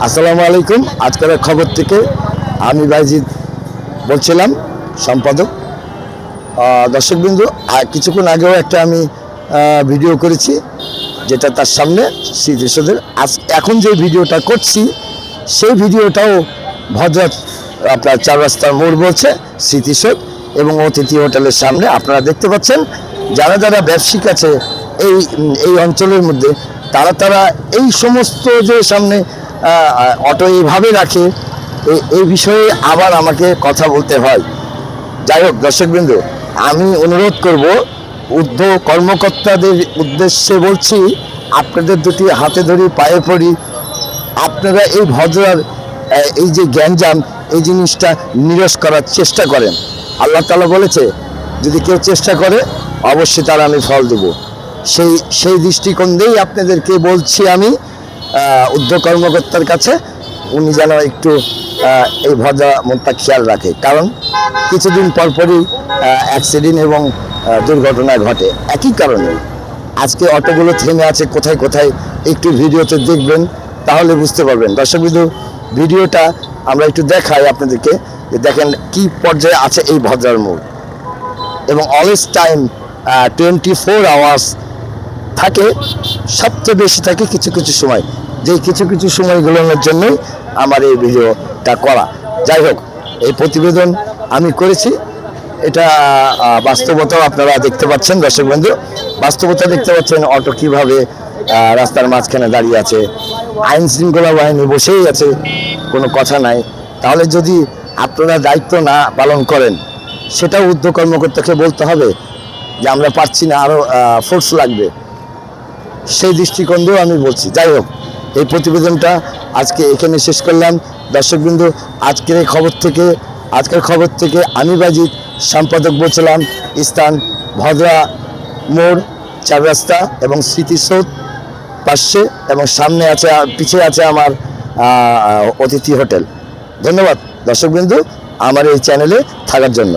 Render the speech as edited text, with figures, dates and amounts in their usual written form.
আসসালামু আলাইকুম। আজকের খবর থেকে আমি বাইজিদ বলছিলাম, সম্পাদক। দর্শকবৃন্দ, কিছুক্ষণ আগেও একটা আমি ভিডিও করেছি, যেটা তার সামনে স্মৃতিসৌধের। এখন যে ভিডিওটা করছি সেই ভিডিওটাও ভদ্রাত আপনার 4 রাস্তার মোড় বলছে স্মৃতিসৌধ এবং অতিথি হোটেলের সামনে আপনারা দেখতে পাচ্ছেন। যারা যারা ব্যবসায়িক আছে এই অঞ্চলের মধ্যে, তারা এই সমস্ত যে সামনে অটো এইভাবে রাখে, এই বিষয়ে আবার আমাকে কথা বলতে হয়। যাই হোক দর্শকবৃন্দ, আমি অনুরোধ করব, ঊর্ধ্ব কর্মকর্তাদের উদ্দেশ্যে বলছি, আপনাদের দুটি হাতে ধরি, পায়ে পড়ি, আপনারা এই ভদ্রার এই যে গ্যাঞ্জাম, এই জিনিসটা নিরস করার চেষ্টা করেন। আল্লাহ তাআলা বলেছে, যদি কেউ চেষ্টা করে অবশ্যই তার আমি ফল দেব। সেই দৃষ্টিকোণ দিয়েই আপনাদেরকে বলছি আমি, ঊর্ধ্ব কর্মকর্তার কাছে উনি যেন একটু এই ভদ্রা মনটা খেয়াল রাখে। কারণ কিছুদিন পরপরই অ্যাক্সিডেন্ট এবং দুর্ঘটনা ঘটে একই কারণে। আজকে অটোগুলো থেমে আছে কোথায় কোথায়, একটু ভিডিওতে দেখবেন, তাহলে বুঝতে পারবেন। দর্শকবৃন্দ, ভিডিওটা আমরা একটু দেখাই আপনাদেরকে, যে দেখেন কি পর্যায়ে আছে এই ভদ্রার মোড়। এবং অলওয়েজ টাইম 24 আওয়ার্স থাকে, সবচেয়ে বেশি থাকে কিছু কিছু সময়। যেই কিছু কিছু সময়গুলোর জন্যই আমার এই ভিডিওটা করা। যাই হোক, এই প্রতিবেদন আমি করেছি, এটা বাস্তবতাও আপনারা দেখতে পাচ্ছেন। দর্শক বন্ধু, বাস্তবতা দেখতে পাচ্ছেন, অটো কিভাবে রাস্তার মাঝখানে দাঁড়িয়ে আছে, আইন শৃঙ্খলা বাহিনী বসেই আছে, কোনো কথা নাই। তাহলে যদি আপনারা দায়িত্ব না পালন করেন, সেটাও ঊর্ধ্ব কর্মকর্তাকে বলতে হবে যে আমরা পারছি না, আরও ফোর্স লাগবে। সেই দৃষ্টিকোণ দিয়েও আমি বলছি। যাই হোক, এই প্রতিবেদনটা আজকে এখানে শেষ করলাম। দর্শকবৃন্দ, আজকের খবর থেকে আমি বাইজিদ, সম্পাদক বলছিলাম। স্থান ভদ্রা মোড়, 4 রাস্তা এবং স্মৃতিসৌধ পাশে, এবং সামনে আছে, পিছিয়ে আছে আমার অতিথি হোটেল। ধন্যবাদ দর্শকবৃন্দ আমার এই চ্যানেলে থাকার জন্য।